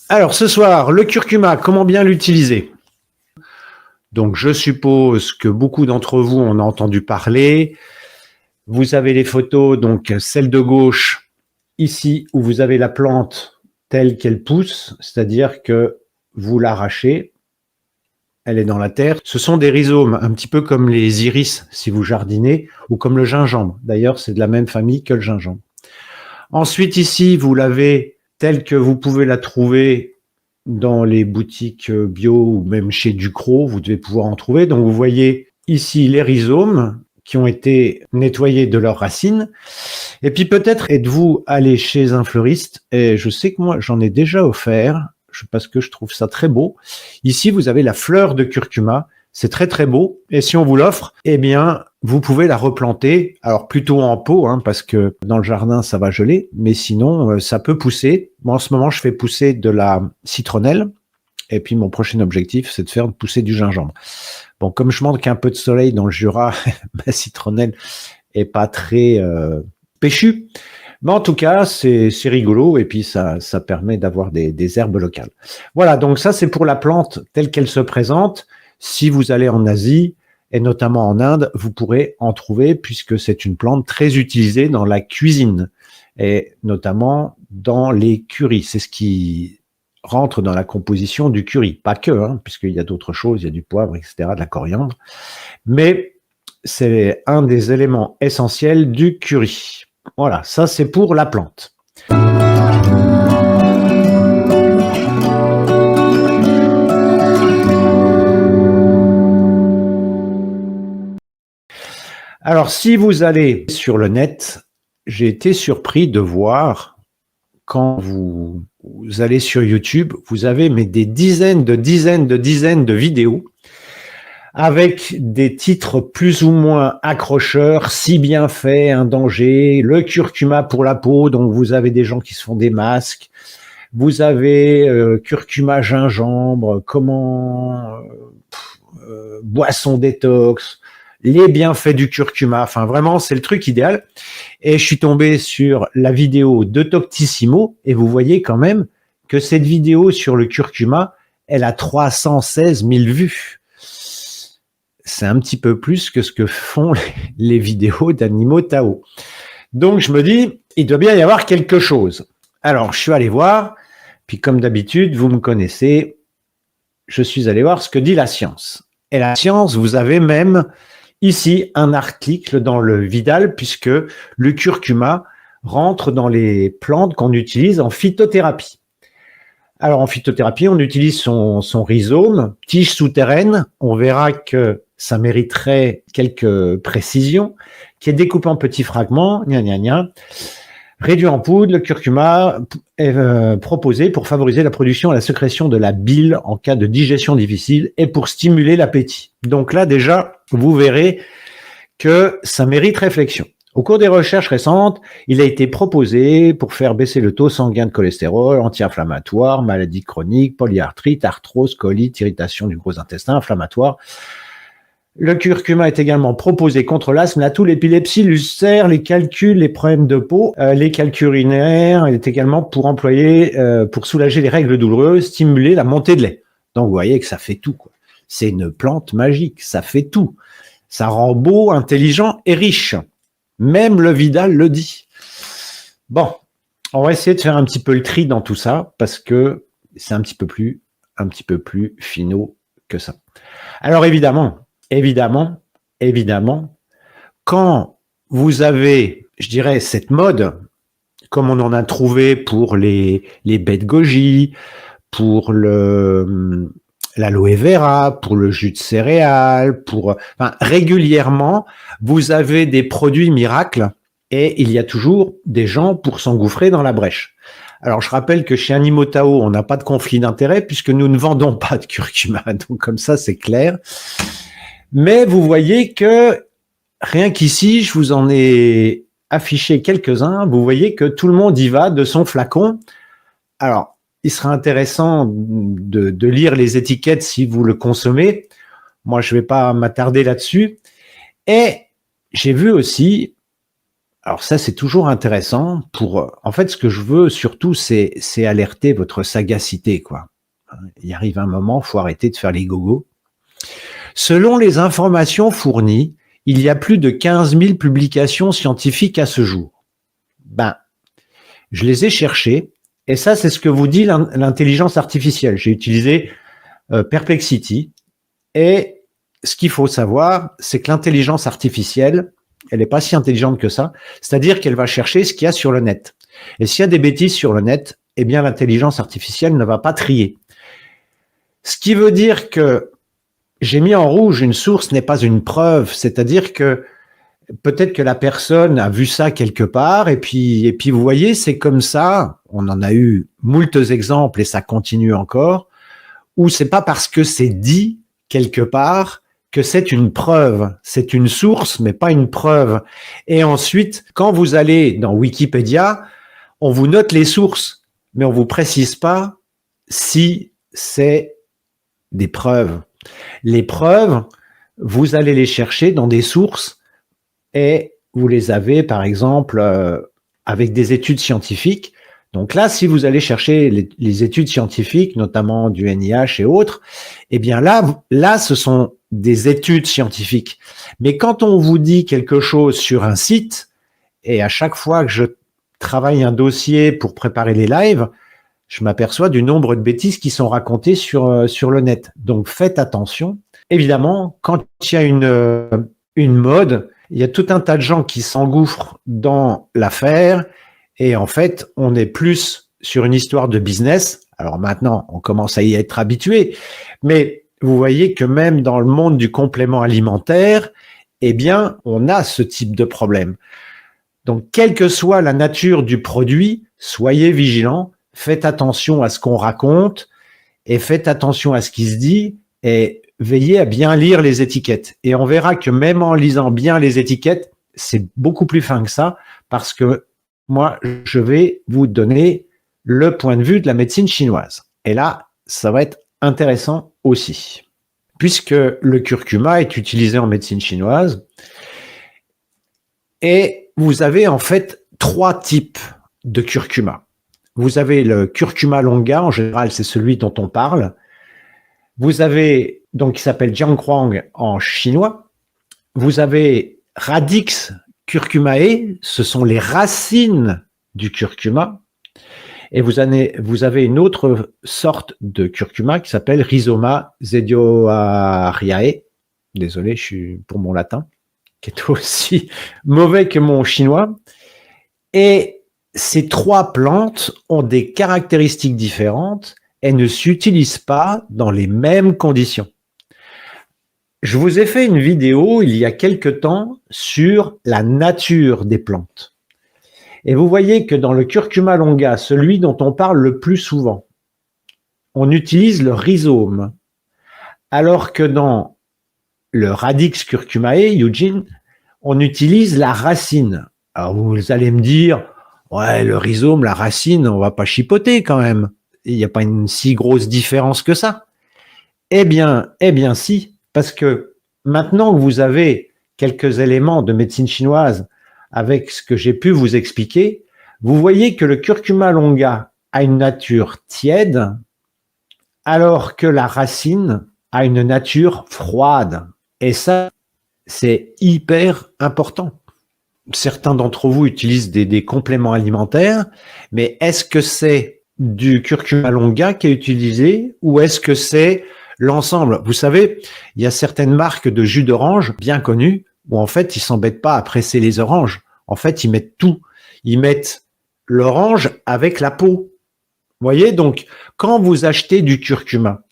Alors ce soir, le curcuma, comment bien l'utiliser? Donc je suppose que beaucoup d'entre vous en ont entendu parler. Vous avez les photos, donc celle de gauche, ici où vous avez la plante telle qu'elle pousse, c'est-à-dire que vous l'arrachez, elle est dans la terre. Ce sont des rhizomes, un petit peu comme les iris si vous jardinez, ou comme le gingembre. D'ailleurs, c'est de la même famille que le gingembre. Ensuite, ici, vous l'avez telle que vous pouvez la trouver dans les boutiques bio ou même chez Ducros, vous devez pouvoir en trouver. Donc, vous voyez ici les rhizomes qui ont été nettoyés de leurs racines. Et puis, peut-être êtes-vous allé chez un fleuriste, et je sais que moi, j'en ai déjà offert, parce que je trouve ça très beau. Ici, vous avez la fleur de curcuma. C'est très, très beau. Et si on vous l'offre, eh bien, vous pouvez la replanter. Alors, plutôt en pot, parce que dans le jardin, ça va geler. Mais sinon, ça peut pousser. Moi, en ce moment, je fais pousser de la citronnelle. Et puis, mon prochain objectif, c'est de faire pousser du gingembre. Bon, comme je manque un peu de soleil dans le Jura, ma citronnelle est pas très péchue. Mais en tout cas, c'est rigolo et puis ça permet d'avoir des herbes locales. Voilà, donc ça, c'est pour la plante telle qu'elle se présente. Si vous allez en Asie, et notamment en Inde, vous pourrez en trouver puisque c'est une plante très utilisée dans la cuisine et notamment dans les currys. C'est ce qui rentre dans la composition du curry. Pas que, puisqu'il y a d'autres choses, il y a du poivre, etc., de la coriandre. Mais c'est un des éléments essentiels du curry. Voilà, ça c'est pour la plante. Alors, si vous allez sur le net, j'ai été surpris de voir, quand vous allez sur YouTube, vous avez des dizaines de vidéos avec des titres plus ou moins accrocheurs, si bien fait, un danger, le curcuma pour la peau, donc vous avez des gens qui se font des masques, vous avez curcuma gingembre, boisson détox, les bienfaits du curcuma, enfin vraiment c'est le truc idéal. Et je suis tombé sur la vidéo de Toctissimo et vous voyez quand même que cette vidéo sur le curcuma, elle a 316 000 vues. C'est un petit peu plus que ce que font les vidéos d'Animo Tao. Donc je me dis, il doit bien y avoir quelque chose. Alors je suis allé voir, puis comme d'habitude, vous me connaissez, je suis allé voir ce que dit la science. Et la science, vous avez même ici un article dans le Vidal, puisque le curcuma rentre dans les plantes qu'on utilise en phytothérapie. Alors en phytothérapie, on utilise son rhizome, tige souterraine, on verra que ça mériterait quelques précisions, qui est découpé en petits fragments, réduit en poudre. Le curcuma est proposé pour favoriser la production et la sécrétion de la bile en cas de digestion difficile et pour stimuler l'appétit. Donc là, déjà, vous verrez que ça mérite réflexion. Au cours des recherches récentes, il a été proposé pour faire baisser le taux sanguin de cholestérol, anti-inflammatoire, maladies chroniques, polyarthrite, arthrose, colite, irritation du gros intestin, inflammatoire. Le curcuma est également proposé contre l'asthme, la toux, l'épilepsie, l'ulcère, les calculs, les problèmes de peau, les calculs urinaires. Il est également pour soulager les règles douloureuses, stimuler la montée de lait. Donc vous voyez que ça fait tout, quoi. C'est une plante magique, ça fait tout. Ça rend beau, intelligent et riche. Même le Vidal le dit. Bon, on va essayer de faire un petit peu le tri dans tout ça parce que c'est un petit peu plus finaux que ça. Alors évidemment, quand vous avez, je dirais, cette mode, comme on en a trouvé pour les baies de goji, pour l'aloe vera, pour le jus de céréales, régulièrement, vous avez des produits miracles et il y a toujours des gens pour s'engouffrer dans la brèche. Alors, je rappelle que chez Animo Tao, on n'a pas de conflit d'intérêt puisque nous ne vendons pas de curcuma, donc comme ça, c'est clair. Mais vous voyez que rien qu'ici, je vous en ai affiché quelques-uns, vous voyez que tout le monde y va de son flacon. Alors, il sera intéressant de lire les étiquettes si vous le consommez. Moi, je ne vais pas m'attarder là-dessus. Et j'ai vu aussi, Alors ça, c'est toujours intéressant pour, en fait, ce que je veux surtout, c'est alerter votre sagacité, quoi. Il arrive un moment, faut arrêter de faire les gogos. Selon les informations fournies, il y a plus de 15 000 publications scientifiques à ce jour. Ben, je les ai cherchées, et ça, c'est ce que vous dit l'intelligence artificielle. J'ai utilisé Perplexity, et ce qu'il faut savoir, c'est que l'intelligence artificielle, elle n'est pas si intelligente que ça, c'est-à-dire qu'elle va chercher ce qu'il y a sur le net. Et s'il y a des bêtises sur le net, eh bien l'intelligence artificielle ne va pas trier. Ce qui veut dire que j'ai mis en rouge, une source n'est pas une preuve, c'est-à-dire que peut-être que la personne a vu ça quelque part, et puis vous voyez, c'est comme ça, on en a eu moultes exemples et ça continue encore, où c'est pas parce que c'est dit quelque part que c'est une preuve, c'est une source, mais pas une preuve. Et ensuite, quand vous allez dans Wikipédia, on vous note les sources, mais on vous précise pas si c'est des preuves. Les preuves, vous allez les chercher dans des sources et vous les avez, par exemple, avec des études scientifiques. Donc là, si vous allez chercher les études scientifiques, notamment du NIH et autres, eh bien là, ce sont des études scientifiques. Mais quand on vous dit quelque chose sur un site, et à chaque fois que je travaille un dossier pour préparer les lives, je m'aperçois du nombre de bêtises qui sont racontées sur le net. Donc faites attention. Évidemment, quand il y a une mode, il y a tout un tas de gens qui s'engouffrent dans l'affaire, et en fait, on est plus sur une histoire de business. Alors maintenant, on commence à y être habitué, mais vous voyez que même dans le monde du complément alimentaire, eh bien, on a ce type de problème. Donc, quelle que soit la nature du produit, soyez vigilants, faites attention à ce qu'on raconte et faites attention à ce qui se dit et veillez à bien lire les étiquettes. Et on verra que même en lisant bien les étiquettes, c'est beaucoup plus fin que ça, parce que moi, je vais vous donner le point de vue de la médecine chinoise. Et là, ça va être intéressant aussi, puisque le curcuma est utilisé en médecine chinoise. Et vous avez en fait 3 types de curcuma. Vous avez le curcuma longa, en général, c'est celui dont on parle. Vous avez, donc, qui s'appelle jianghuang en chinois. Vous avez Radix curcumae, ce sont les racines du curcuma. Et vous avez une autre sorte de curcuma qui s'appelle Rhizoma zedioariae. Désolé, je suis pour mon latin, qui est aussi mauvais que mon chinois. Et ces 3 plantes ont des caractéristiques différentes et ne s'utilisent pas dans les mêmes conditions. Je vous ai fait une vidéo il y a quelque temps sur la nature des plantes. Et vous voyez que dans le curcuma longa, celui dont on parle le plus souvent, on utilise le rhizome, alors que dans le Radix curcumae, Eugene, on utilise la racine. Alors vous allez me dire, ouais, le rhizome, la racine, on va pas chipoter quand même. Il n'y a pas une si grosse différence que ça. Eh bien si, parce que maintenant que vous avez quelques éléments de médecine chinoise avec ce que j'ai pu vous expliquer, vous voyez que le curcuma longa a une nature tiède, alors que la racine a une nature froide. Et ça, c'est hyper important. Certains d'entre vous utilisent des compléments alimentaires, mais est-ce que c'est du curcuma longa qui est utilisé ou est-ce que c'est l'ensemble? Vous savez, il y a certaines marques de jus d'orange bien connues où en fait, ils s'embêtent pas à presser les oranges. En fait, ils mettent tout. Ils mettent l'orange avec la peau. Vous voyez, donc, quand vous achetez du curcuma,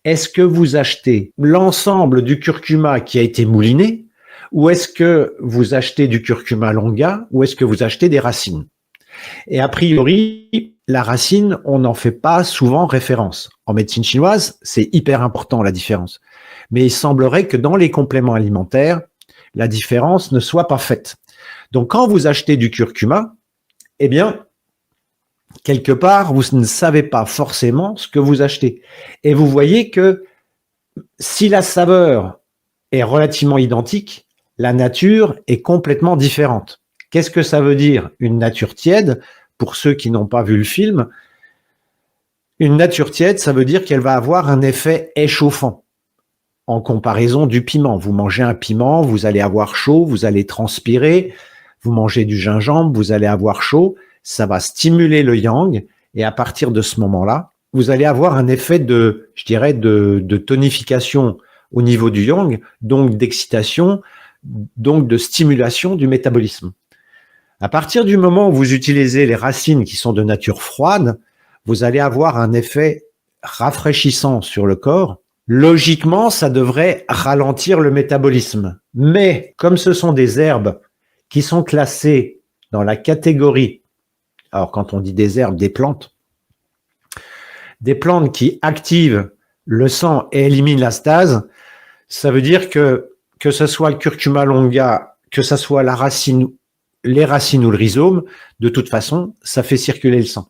est-ce que vous achetez l'ensemble du curcuma qui a été mouliné ou est-ce que vous achetez du curcuma longa ou est-ce que vous achetez des racines? Et a priori, la racine, on n'en fait pas souvent référence. En médecine chinoise, c'est hyper important la différence. Mais il semblerait que dans les compléments alimentaires, la différence ne soit pas faite. Donc, quand vous achetez du curcuma, eh bien, quelque part, vous ne savez pas forcément ce que vous achetez. Et vous voyez que si la saveur est relativement identique, la nature est complètement différente. Qu'est-ce que ça veut dire une nature tiède? Pour ceux qui n'ont pas vu le film, une nature tiède, ça veut dire qu'elle va avoir un effet échauffant en comparaison du piment. Vous mangez un piment, vous allez avoir chaud, vous allez transpirer. Vous mangez du gingembre, vous allez avoir chaud. Ça va stimuler le yang et à partir de ce moment-là, vous allez avoir un effet de, je dirais, de tonification au niveau du yang, donc d'excitation, donc de stimulation du métabolisme. À partir du moment où vous utilisez les racines qui sont de nature froide, vous allez avoir un effet rafraîchissant sur le corps. Logiquement, ça devrait ralentir le métabolisme. Mais comme ce sont des herbes qui sont classées dans la catégorie, alors quand on dit des herbes, des plantes qui activent le sang et éliminent la stase, ça veut dire que ce soit le curcuma longa, que ce soit la racine, les racines ou le rhizome, de toute façon, ça fait circuler le sang.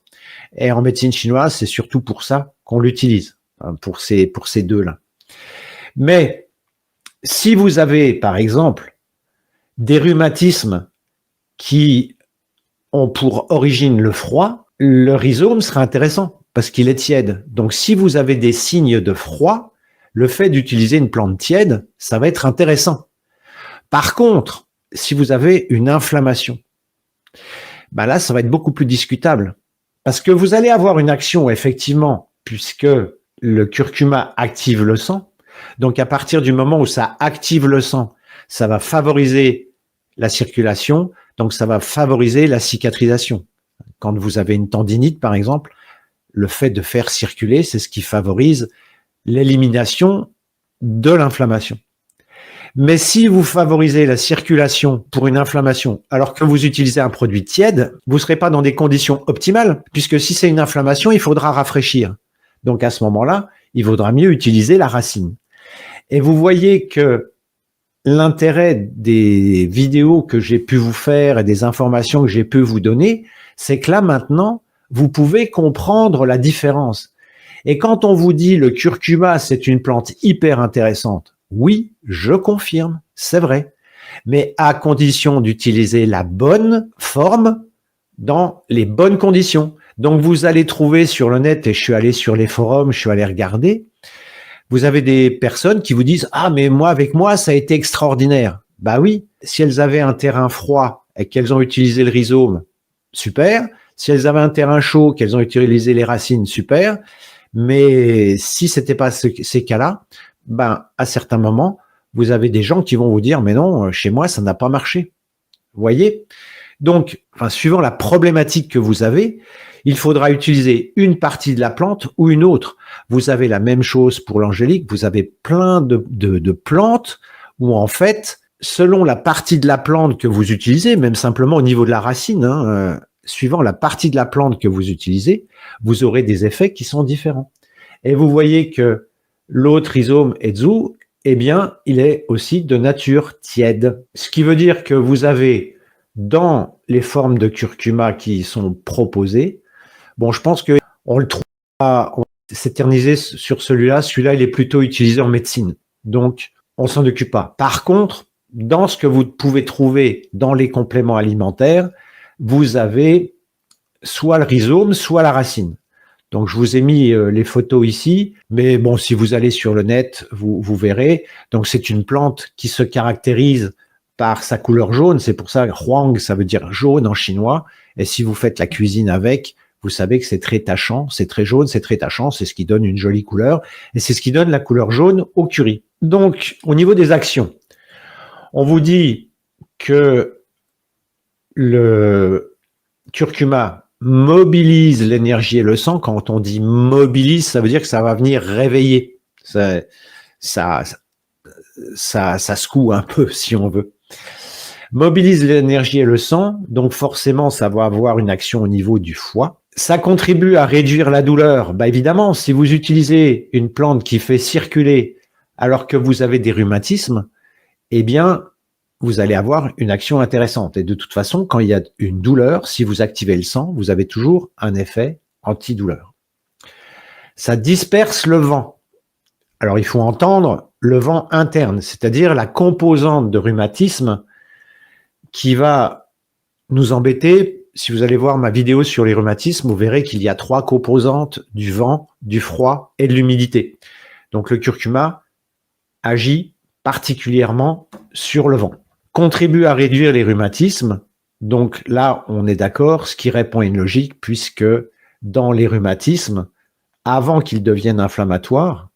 Et en médecine chinoise, c'est surtout pour ça qu'on l'utilise, pour ces deux-là. Mais si vous avez, par exemple, des rhumatismes qui ont pour origine le froid, le rhizome sera intéressant parce qu'il est tiède. Donc, si vous avez des signes de froid, le fait d'utiliser une plante tiède, ça va être intéressant. Par contre, si vous avez une inflammation, ben là, ça va être beaucoup plus discutable. Parce que vous allez avoir une action, effectivement, puisque le curcuma active le sang. Donc, à partir du moment où ça active le sang, ça va favoriser la circulation, donc ça va favoriser la cicatrisation. Quand vous avez une tendinite, par exemple, le fait de faire circuler, c'est ce qui favorise l'élimination de l'inflammation. Mais si vous favorisez la circulation pour une inflammation, alors que vous utilisez un produit tiède, vous ne serez pas dans des conditions optimales, puisque si c'est une inflammation, il faudra rafraîchir. Donc à ce moment-là, il vaudra mieux utiliser la racine. Et vous voyez que l'intérêt des vidéos que j'ai pu vous faire et des informations que j'ai pu vous donner, c'est que là maintenant, vous pouvez comprendre la différence. Et quand on vous dit le curcuma, c'est une plante hyper intéressante, oui, je confirme, c'est vrai, mais à condition d'utiliser la bonne forme dans les bonnes conditions. Donc vous allez trouver sur le net, et je suis allé sur les forums, je suis allé regarder, vous avez des personnes qui vous disent « Ah, mais moi, avec moi, ça a été extraordinaire. » Bah oui, si elles avaient un terrain froid et qu'elles ont utilisé le rhizome, super. Si elles avaient un terrain chaud, qu'elles ont utilisé les racines, super. Mais si c'était pas ces cas-là, ben, à certains moments, vous avez des gens qui vont vous dire « Mais non, chez moi, ça n'a pas marché. » Vous voyez? Donc, suivant la problématique que vous avez, il faudra utiliser une partie de la plante ou une autre. Vous avez la même chose pour l'angélique, vous avez plein de plantes où en fait, selon la partie de la plante que vous utilisez, même simplement au niveau de la racine, suivant la partie de la plante que vous utilisez, vous aurez des effets qui sont différents. Et vous voyez que l'autre rhizome Edzu, eh bien, il est aussi de nature tiède. Ce qui veut dire que vous avez dans les formes de curcuma qui sont proposées, bon, je pense qu'on le trouve pas, on va s'éterniser sur celui-là. Celui-là, il est plutôt utilisé en médecine. Donc, on s'en occupe pas. Par contre, dans ce que vous pouvez trouver dans les compléments alimentaires, vous avez soit le rhizome, soit la racine. Donc, je vous ai mis les photos ici, mais bon, si vous allez sur le net, vous verrez. Donc, c'est une plante qui se caractérise par sa couleur jaune. C'est pour ça, huang, ça veut dire jaune en chinois. Et si vous faites la cuisine avec, vous savez que c'est très tachant, c'est très jaune, c'est très tachant, c'est ce qui donne une jolie couleur. Et c'est ce qui donne la couleur jaune au curry. Donc, au niveau des actions, on vous dit que le curcuma mobilise l'énergie et le sang. Quand on dit mobilise, ça veut dire que ça va venir réveiller. Ça secoue un peu, si on veut. Mobilise l'énergie et le sang, donc forcément, ça va avoir une action au niveau du foie. Ça contribue à réduire la douleur. Bah évidemment, si vous utilisez une plante qui fait circuler alors que vous avez des rhumatismes, eh bien, vous allez avoir une action intéressante. Et de toute façon, quand il y a une douleur, si vous activez le sang, vous avez toujours un effet antidouleur. Ça disperse le vent. Alors, il faut entendre le vent interne, c'est-à-dire la composante de rhumatisme qui va nous embêter, si vous allez voir ma vidéo sur les rhumatismes, vous verrez qu'il y a 3 composantes: du vent, du froid et de l'humidité. Donc le curcuma agit particulièrement sur le vent. Contribue à réduire les rhumatismes. Donc là, on est d'accord, ce qui répond à une logique, puisque dans les rhumatismes, avant qu'ils deviennent inflammatoires,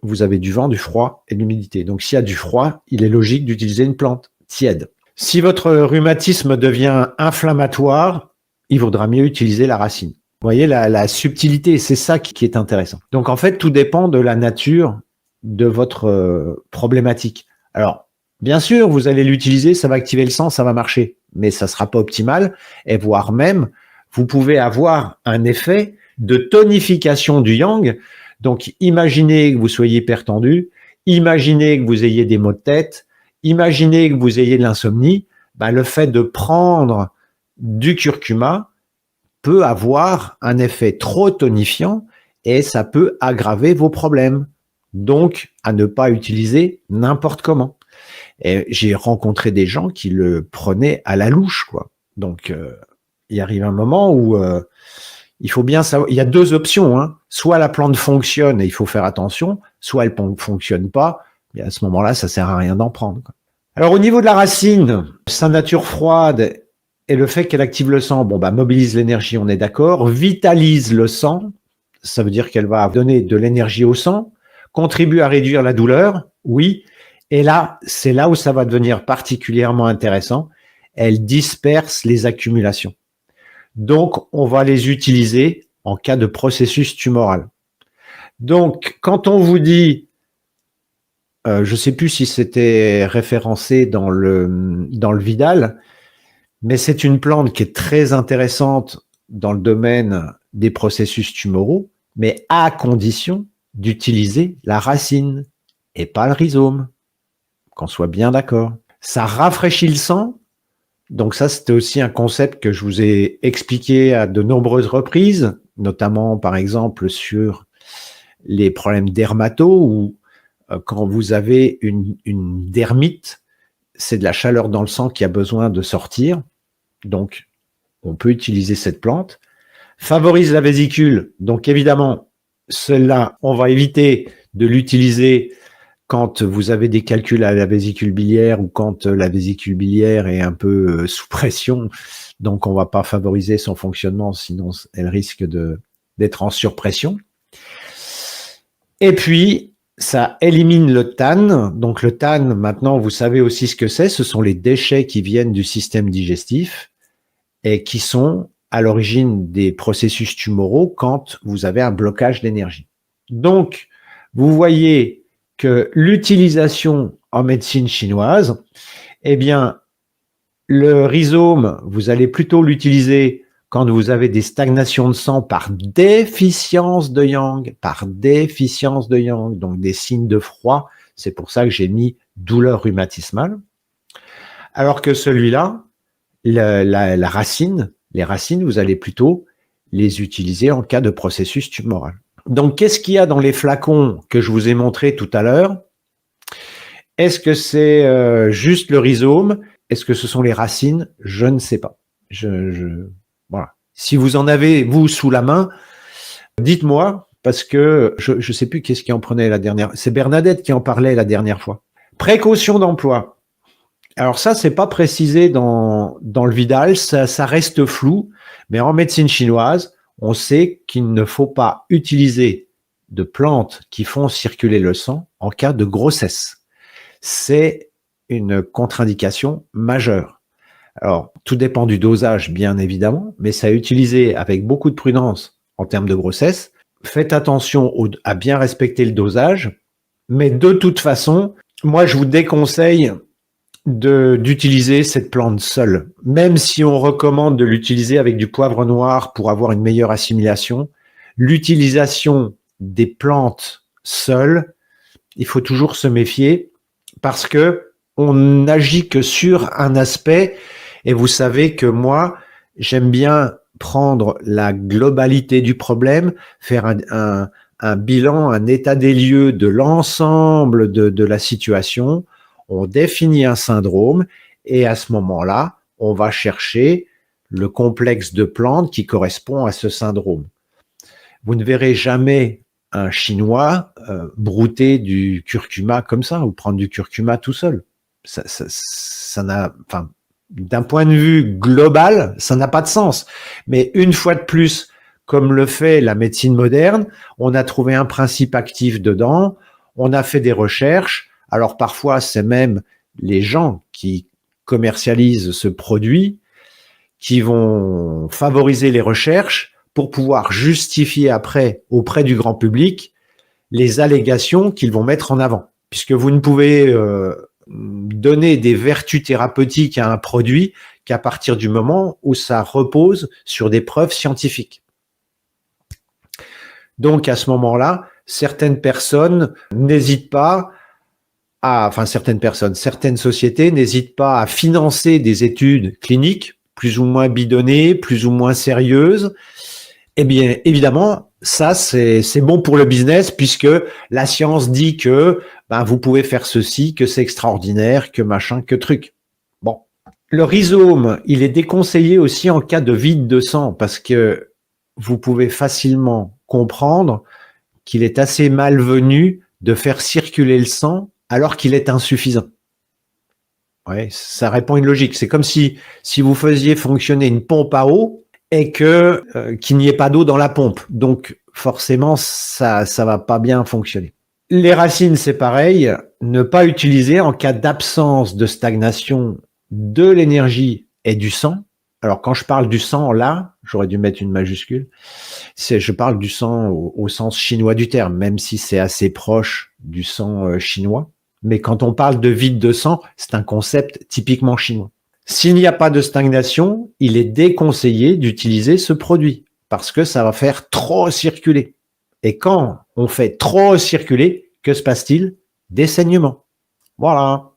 vous avez du vent, du froid et de l'humidité. Donc s'il y a du froid, il est logique d'utiliser une plante tiède. Si votre rhumatisme devient inflammatoire, il vaudra mieux utiliser la racine. Vous voyez la subtilité, c'est ça qui est intéressant. Donc en fait, tout dépend de la nature de votre problématique. Alors, bien sûr, vous allez l'utiliser, ça va activer le sang, ça va marcher, mais ça ne sera pas optimal, et voire même, vous pouvez avoir un effet de tonification du yang. Donc, imaginez que vous soyez hypertendu, imaginez que vous ayez des maux de tête, imaginez que vous ayez de l'insomnie, le fait de prendre du curcuma peut avoir un effet trop tonifiant et ça peut aggraver vos problèmes. Donc, à ne pas utiliser n'importe comment. Et j'ai rencontré des gens qui le prenaient à la louche, quoi. Donc, il arrive un moment où il faut bien savoir. Il y a 2 options, hein. Soit la plante fonctionne et il faut faire attention, soit elle ne fonctionne pas. Et à ce moment-là, ça sert à rien d'en prendre, quoi. Alors, au niveau de la racine, sa nature froide et le fait qu'elle active le sang, mobilise l'énergie, on est d'accord. Vitalise le sang, ça veut dire qu'elle va donner de l'énergie au sang. Contribue à réduire la douleur, oui. Et là, c'est là où ça va devenir particulièrement intéressant. Elle disperse les accumulations. Donc, on va les utiliser en cas de processus tumoral. Donc, quand on vous dit, je ne sais plus si c'était référencé dans le Vidal, mais c'est une plante qui est très intéressante dans le domaine des processus tumoraux, mais à condition d'utiliser la racine et pas le rhizome, qu'on soit bien d'accord. Ça rafraîchit le sang. Donc ça, c'était aussi un concept que je vous ai expliqué à de nombreuses reprises, notamment par exemple sur les problèmes dermato, où quand vous avez une dermite, c'est de la chaleur dans le sang qui a besoin de sortir. Donc, on peut utiliser cette plante. Favorise la vésicule. Donc évidemment, celle-là, on va éviter de l'utiliser quand vous avez des calculs à la vésicule biliaire ou quand la vésicule biliaire est un peu sous pression. Donc, on ne va pas favoriser son fonctionnement, sinon elle risque d'être en surpression. Et puis, ça élimine le TAN. Donc, le TAN, maintenant, vous savez aussi ce que c'est. Ce sont les déchets qui viennent du système digestif et qui sont à l'origine des processus tumoraux quand vous avez un blocage d'énergie. Donc, vous voyez que l'utilisation en médecine chinoise, eh bien, le rhizome, vous allez plutôt l'utiliser quand vous avez des stagnations de sang par déficience de yang, donc des signes de froid. C'est pour ça que j'ai mis douleur rhumatismale. Alors que celui-là, la racine, les racines, vous allez plutôt les utiliser en cas de processus tumoral. Donc, qu'est-ce qu'il y a dans les flacons que je vous ai montré tout à l'heure? Est-ce que c'est juste le rhizome? Est-ce que ce sont les racines? Je ne sais pas. Voilà. Si vous en avez, vous, sous la main, dites-moi, parce que je ne sais plus qu'est-ce qui en prenait la dernière. C'est Bernadette qui en parlait la dernière fois. Précaution d'emploi. Alors ça, c'est pas précisé dans le Vidal, ça reste flou, mais en médecine chinoise, on sait qu'il ne faut pas utiliser de plantes qui font circuler le sang en cas de grossesse. C'est une contre-indication majeure. Alors, tout dépend du dosage, bien évidemment, mais ça à utiliser avec beaucoup de prudence en termes de grossesse. Faites attention à bien respecter le dosage, mais de toute façon, moi, je vous déconseille d'utiliser cette plante seule. Même si on recommande de l'utiliser avec du poivre noir pour avoir une meilleure assimilation, l'utilisation des plantes seules, il faut toujours se méfier parce que on n'agit que sur un aspect et vous savez que moi, j'aime bien prendre la globalité du problème, faire un bilan, un état des lieux de l'ensemble de la situation. On définit un syndrome et à ce moment-là, on va chercher le complexe de plantes qui correspond à ce syndrome. Vous ne verrez jamais un Chinois brouter du curcuma comme ça ou prendre du curcuma tout seul. Ça n'a, enfin, d'un point de vue global, ça n'a pas de sens. Mais une fois de plus, comme le fait la médecine moderne, on a trouvé un principe actif dedans, on a fait des recherches. Alors parfois, c'est même les gens qui commercialisent ce produit qui vont favoriser les recherches pour pouvoir justifier après auprès du grand public les allégations qu'ils vont mettre en avant. Puisque vous ne pouvez donner des vertus thérapeutiques à un produit qu'à partir du moment où ça repose sur des preuves scientifiques. Donc à ce moment-là, certaines personnes n'hésitent pas certaines sociétés n'hésitent pas à financer des études cliniques plus ou moins bidonnées, plus ou moins sérieuses. Eh bien, évidemment, ça, c'est bon pour le business puisque la science dit que vous pouvez faire ceci, que c'est extraordinaire, que machin, que truc. Bon. Le rhizome, il est déconseillé aussi en cas de vide de sang parce que vous pouvez facilement comprendre qu'il est assez malvenu de faire circuler le sang alors qu'il est insuffisant. Ouais, ça répond à une logique. C'est comme si vous faisiez fonctionner une pompe à eau et que qu'il n'y ait pas d'eau dans la pompe. Donc forcément, ça va pas bien fonctionner. Les racines, c'est pareil. Ne pas utiliser en cas d'absence de stagnation de l'énergie et du sang. Alors quand je parle du sang là, j'aurais dû mettre une majuscule. Je parle du sang au sens chinois du terme, même si c'est assez proche du sang chinois. Mais quand on parle de vide de sang, c'est un concept typiquement chinois. S'il n'y a pas de stagnation, il est déconseillé d'utiliser ce produit parce que ça va faire trop circuler. Et quand on fait trop circuler, que se passe-t-il? Des saignements. Voilà.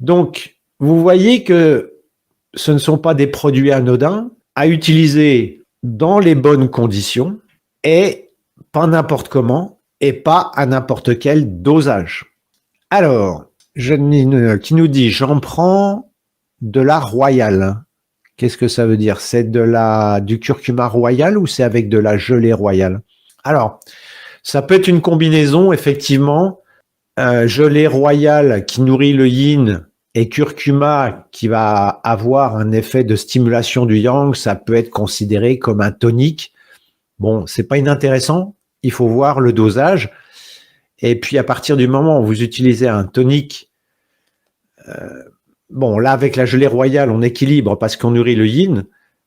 Donc, vous voyez que ce ne sont pas des produits anodins à utiliser dans les bonnes conditions et pas n'importe comment et pas à n'importe quel dosage. Alors, Janine qui nous dit « J'en prends de la royale ». Qu'est-ce que ça veut dire? C'est du curcuma royal ou c'est avec de la gelée royale? Alors, ça peut être une combinaison, effectivement. Gelée royale qui nourrit le yin et curcuma qui va avoir un effet de stimulation du yang, ça peut être considéré comme un tonique. Bon, c'est pas inintéressant. Il faut voir le dosage. Et puis, à partir du moment où vous utilisez un tonique, bon, là, avec la gelée royale, on équilibre parce qu'on nourrit le yin,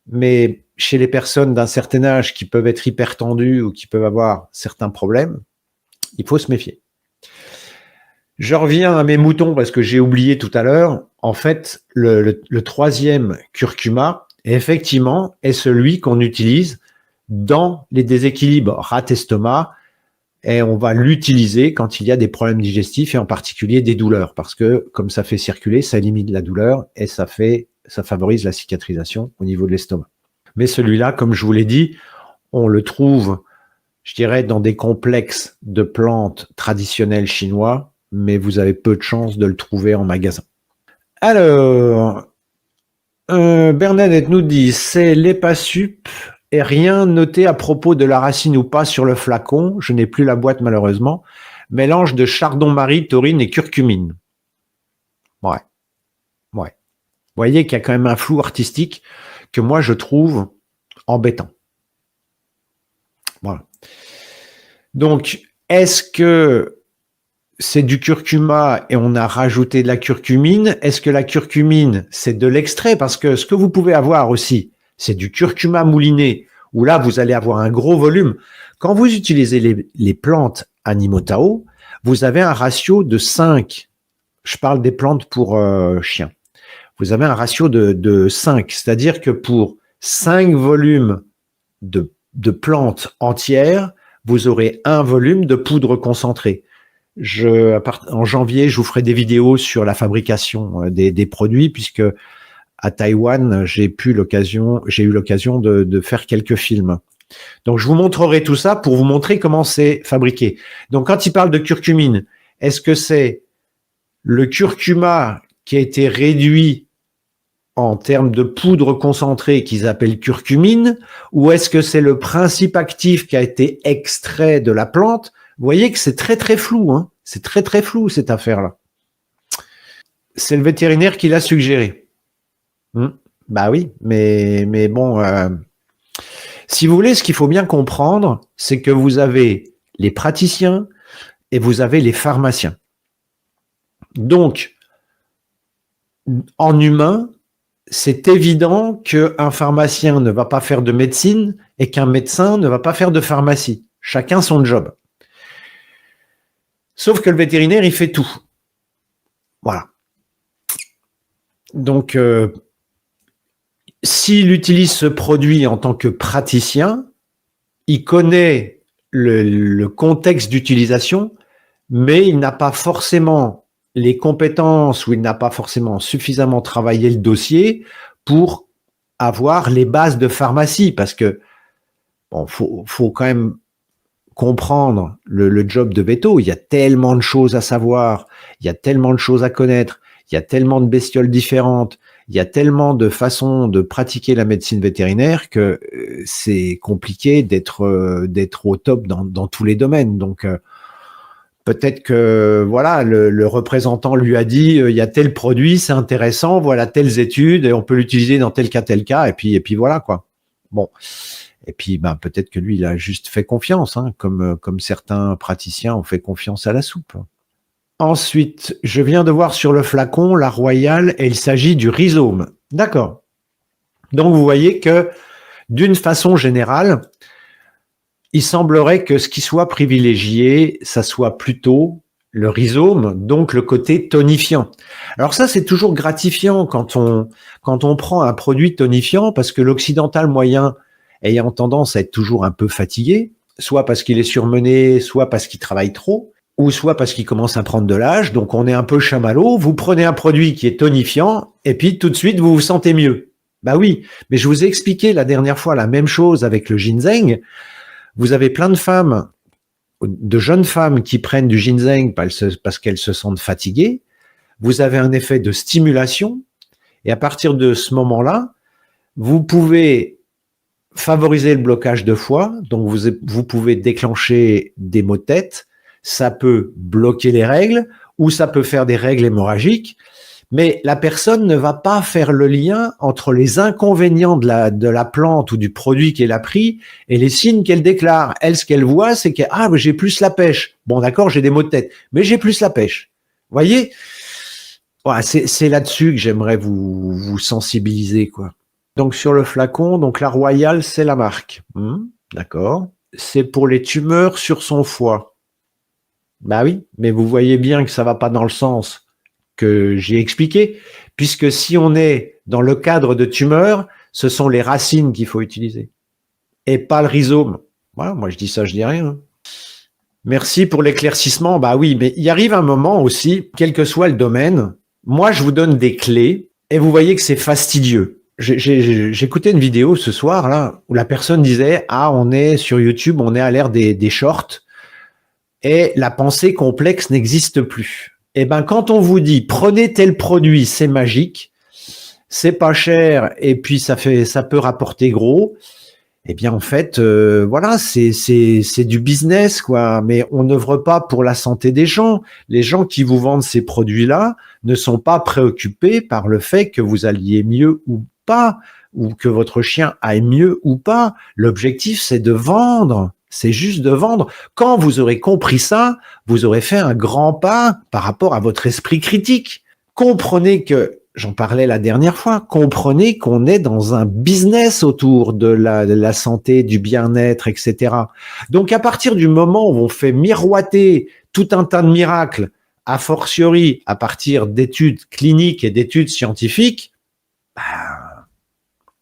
mais chez les personnes d'un certain âge qui peuvent être hypertendues ou qui peuvent avoir certains problèmes, il faut se méfier. Je reviens à mes moutons parce que j'ai oublié tout à l'heure. En fait, le troisième curcuma, effectivement, est celui qu'on utilise dans les déséquilibres rat-estomac, et on va l'utiliser quand il y a des problèmes digestifs et en particulier des douleurs parce que comme ça fait circuler, ça élimine la douleur et ça favorise la cicatrisation au niveau de l'estomac. Mais celui-là, comme je vous l'ai dit, on le trouve, je dirais, dans des complexes de plantes traditionnelles chinois, mais vous avez peu de chances de le trouver en magasin. Alors, Bernadette nous dit, c'est l'Epasup et rien noté à propos de la racine ou pas sur le flacon. Je n'ai plus la boîte malheureusement. Mélange de chardon-marie, taurine et curcumine. Ouais. Vous voyez qu'il y a quand même un flou artistique que moi je trouve embêtant. Voilà. Donc, est-ce que c'est du curcuma et on a rajouté de la curcumine? Est-ce que la curcumine, c'est de l'extrait? Parce que ce que vous pouvez avoir aussi, c'est du curcuma mouliné, où là, vous allez avoir un gros volume. Quand vous utilisez les plantes Animotao, vous avez un ratio de 5. Je parle des plantes pour chiens. Vous avez un ratio de 5, c'est-à-dire que pour 5 volumes de plantes entières, vous aurez un volume de poudre concentrée. En janvier, je vous ferai des vidéos sur la fabrication des produits, puisque à Taïwan, j'ai eu l'occasion de faire quelques films. Donc, je vous montrerai tout ça pour vous montrer comment c'est fabriqué. Donc, quand il parle de curcumine, est-ce que c'est le curcuma qui a été réduit en termes de poudre concentrée qu'ils appellent curcumine, ou est-ce que c'est le principe actif qui a été extrait de la plante? Vous voyez que c'est très très flou, hein. C'est très très flou cette affaire-là. C'est le vétérinaire qui l'a suggéré. Bah oui, mais bon, si vous voulez, ce qu'il faut bien comprendre, c'est que vous avez les praticiens et vous avez les pharmaciens. Donc, en humain, c'est évident qu'un pharmacien ne va pas faire de médecine et qu'un médecin ne va pas faire de pharmacie. Chacun son job. Sauf que le vétérinaire, il fait tout. Voilà. Donc, s'il utilise ce produit en tant que praticien, il connaît le contexte d'utilisation, mais il n'a pas forcément les compétences ou il n'a pas forcément suffisamment travaillé le dossier pour avoir les bases de pharmacie, parce que bon, faut quand même comprendre le job de véto. Il y a tellement de choses à savoir, il y a tellement de choses à connaître, il y a tellement de bestioles différentes, il y a tellement de façons de pratiquer la médecine vétérinaire que c'est compliqué d'être au top dans tous les domaines. Donc peut-être que voilà, le représentant lui a dit il y a tel produit, c'est intéressant, voilà telles études et on peut l'utiliser dans tel cas et puis voilà quoi. Bon. Et puis ben peut-être que lui il a juste fait confiance, hein, comme certains praticiens ont fait confiance à la soupe. Ensuite, je viens de voir sur le flacon la Royale et il s'agit du rhizome. D'accord. Donc vous voyez que d'une façon générale, il semblerait que ce qui soit privilégié, ça soit plutôt le rhizome, donc le côté tonifiant. Alors ça, c'est toujours gratifiant quand on prend un produit tonifiant, parce que l'occidental moyen ayant tendance à être toujours un peu fatigué, soit parce qu'il est surmené, soit parce qu'il travaille trop, ou soit parce qu'il commence à prendre de l'âge, donc on est un peu chamallow, vous prenez un produit qui est tonifiant, et puis tout de suite vous vous sentez mieux. Bah oui, mais je vous ai expliqué la dernière fois la même chose avec le ginseng. Vous avez plein de femmes, de jeunes femmes qui prennent du ginseng parce qu'elles se sentent fatiguées. Vous avez un effet de stimulation, et à partir de ce moment-là, vous pouvez favoriser le blocage de foie, donc vous pouvez déclencher des maux de tête, ça peut bloquer les règles, ou ça peut faire des règles hémorragiques, mais la personne ne va pas faire le lien entre les inconvénients de la plante ou du produit qu'elle a pris et les signes qu'elle déclare. Elle, ce qu'elle voit, c'est que j'ai plus la pêche. Bon, d'accord, j'ai des maux de tête, mais j'ai plus la pêche. Vous voyez, voilà, c'est là-dessus que j'aimerais vous sensibiliser, quoi. Donc sur le flacon, donc la Royale, c'est la marque. D'accord. C'est pour les tumeurs sur son foie. Bah oui, mais vous voyez bien que ça va pas dans le sens que j'ai expliqué, puisque si on est dans le cadre de tumeurs, ce sont les racines qu'il faut utiliser, et pas le rhizome. Voilà, moi je dis ça, je dis rien. Merci pour l'éclaircissement. Bah oui, mais il arrive un moment aussi, quel que soit le domaine, moi je vous donne des clés, et vous voyez que c'est fastidieux. J'ai écouté une vidéo ce soir là où la personne disait on est sur YouTube, on est à l'ère des shorts, et la pensée complexe n'existe plus. Eh ben, quand on vous dit prenez tel produit, c'est magique, c'est pas cher et puis ça peut rapporter gros, eh bien en fait, voilà, c'est du business quoi. Mais on n'œuvre pas pour la santé des gens. Les gens qui vous vendent ces produits-là ne sont pas préoccupés par le fait que vous alliez mieux ou pas, ou que votre chien aille mieux ou pas. L'objectif, c'est de vendre. C'est juste de vendre. Quand vous aurez compris ça, vous aurez fait un grand pas par rapport à votre esprit critique. Comprenez que, j'en parlais la dernière fois, comprenez qu'on est dans un business autour de la santé, du bien-être, etc. Donc à partir du moment où on fait miroiter tout un tas de miracles, a fortiori à partir d'études cliniques et d'études scientifiques,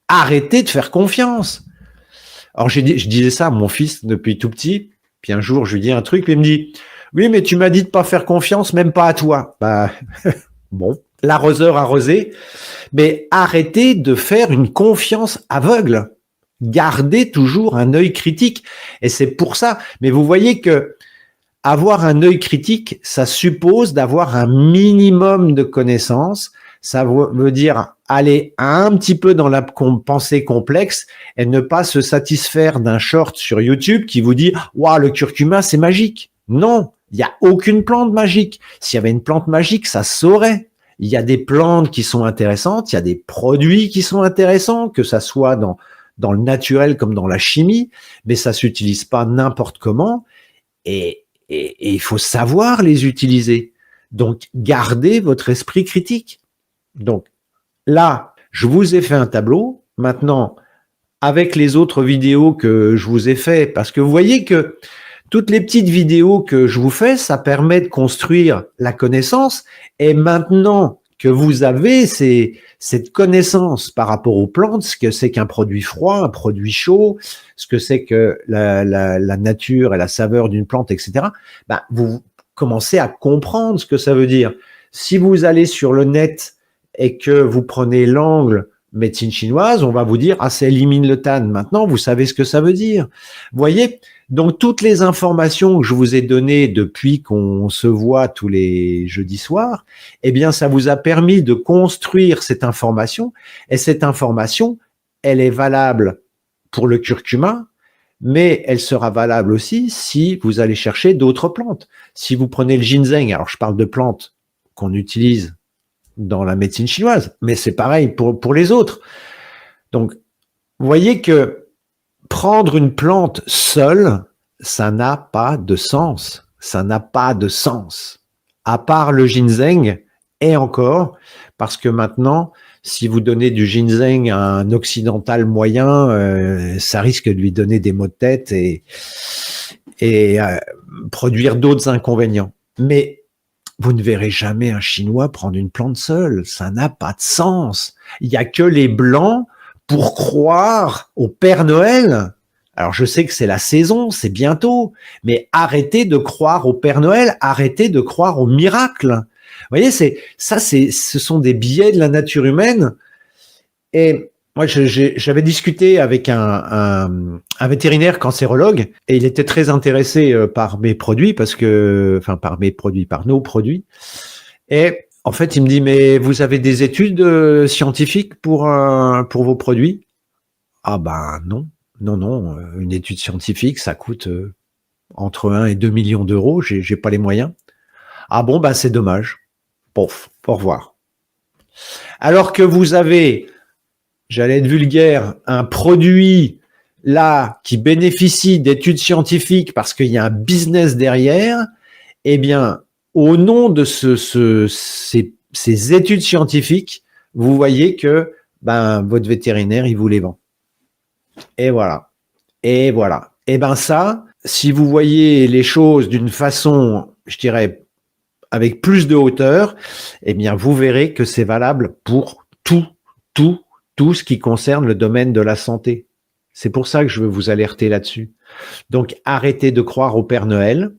arrêtez de faire confiance. Alors je disais ça à mon fils depuis tout petit, puis un jour je lui dis un truc, puis il me dit « Oui, mais tu m'as dit de pas faire confiance, même pas à toi. » Bah bon, l'arroseur arrosé, mais arrêtez de faire une confiance aveugle. Gardez toujours un œil critique. Et c'est pour ça, mais vous voyez que avoir un œil critique, ça suppose d'avoir un minimum de connaissances, Ça veut dire aller un petit peu dans la pensée complexe et ne pas se satisfaire d'un short sur YouTube qui vous dit « Waouh, le curcuma, c'est magique ». Non, il n'y a aucune plante magique. S'il y avait une plante magique, ça se saurait. Il y a des plantes qui sont intéressantes, il y a des produits qui sont intéressants, que ça soit dans le naturel comme dans la chimie, mais ça s'utilise pas n'importe comment et il faut savoir les utiliser. Donc, gardez votre esprit critique. Donc, là, je vous ai fait un tableau. Maintenant, avec les autres vidéos que je vous ai fait, parce que vous voyez que toutes les petites vidéos que je vous fais, ça permet de construire la connaissance. Et maintenant que vous avez cette connaissance par rapport aux plantes, ce que c'est qu'un produit froid, un produit chaud, ce que c'est que la nature et la saveur d'une plante, etc., ben, vous commencez à comprendre ce que ça veut dire. Si vous allez sur le net et que vous prenez l'angle médecine chinoise, on va vous dire « Ah, ça élimine le tan ». Maintenant, vous savez ce que ça veut dire. Vous voyez ? Donc, toutes les informations que je vous ai données depuis qu'on se voit tous les jeudis soirs, eh bien, ça vous a permis de construire cette information. Et cette information, elle est valable pour le curcuma, mais elle sera valable aussi si vous allez chercher d'autres plantes. Si vous prenez le ginseng, alors je parle de plantes qu'on utilise dans la médecine chinoise, mais c'est pareil pour les autres. Donc, vous voyez que prendre une plante seule, ça n'a pas de sens. Ça n'a pas de sens. À part le ginseng, et encore, parce que maintenant, si vous donnez du ginseng à un occidental moyen, ça risque de lui donner des maux de tête et produire d'autres inconvénients. Mais vous ne verrez jamais un Chinois prendre une plante seule. Ça n'a pas de sens. Il n'y a que les Blancs pour croire au Père Noël. Alors, je sais que c'est la saison, c'est bientôt, mais arrêtez de croire au Père Noël, arrêtez de croire au miracle. Vous voyez, ce sont des biais de la nature humaine. Et moi, j'avais discuté avec un vétérinaire cancérologue et il était très intéressé par mes produits par nos produits. Et en fait, il me dit, mais vous avez des études scientifiques pour vos produits? Ah ben non, une étude scientifique, ça coûte entre 1 et 2 millions d'euros, j'ai pas les moyens. Ah bon, ben c'est dommage. Pouf, au revoir. Alors que vous avez, j'allais être vulgaire, un produit là qui bénéficie d'études scientifiques parce qu'il y a un business derrière, eh bien, au nom de ces études scientifiques, vous voyez que votre vétérinaire, il vous les vend. Et voilà. Et voilà. Et ben ça, si vous voyez les choses d'une façon, je dirais, avec plus de hauteur, eh bien, vous verrez que c'est valable pour tout ce qui concerne le domaine de la santé. C'est pour ça que je veux vous alerter là-dessus. Donc, arrêtez de croire au Père Noël.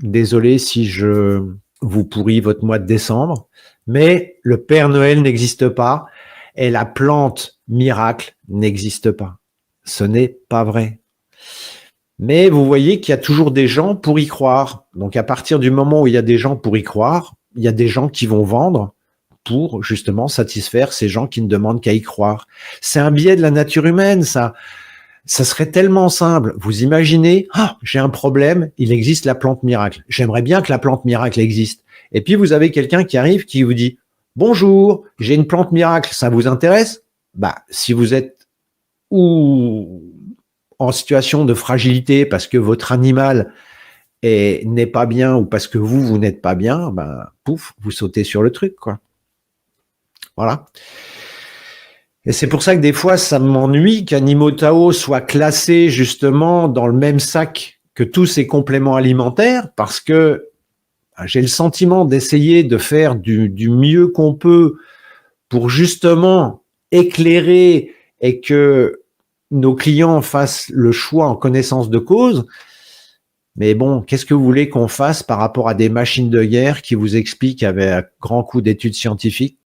Désolé si je vous pourris votre mois de décembre, mais le Père Noël n'existe pas et la plante miracle n'existe pas. Ce n'est pas vrai. Mais vous voyez qu'il y a toujours des gens pour y croire. Donc, à partir du moment où il y a des gens pour y croire, il y a des gens qui vont vendre pour justement satisfaire ces gens qui ne demandent qu'à y croire. C'est un biais de la nature humaine, ça. Ça serait tellement simple. Vous imaginez, j'ai un problème, il existe la plante miracle. J'aimerais bien que la plante miracle existe. Et puis, vous avez quelqu'un qui arrive qui vous dit, bonjour, j'ai une plante miracle, ça vous intéresse? Si vous êtes ou en situation de fragilité parce que votre animal n'est pas bien ou parce que vous n'êtes pas bien, pouf, vous sautez sur le truc, quoi. Voilà. Et c'est pour ça que des fois, ça m'ennuie qu'Animotao soit classé justement dans le même sac que tous ces compléments alimentaires parce que j'ai le sentiment d'essayer de faire du mieux qu'on peut pour justement éclairer et que nos clients fassent le choix en connaissance de cause. Mais bon, qu'est-ce que vous voulez qu'on fasse par rapport à des machines de guerre qui vous expliquent avec un grand coup d'études scientifiques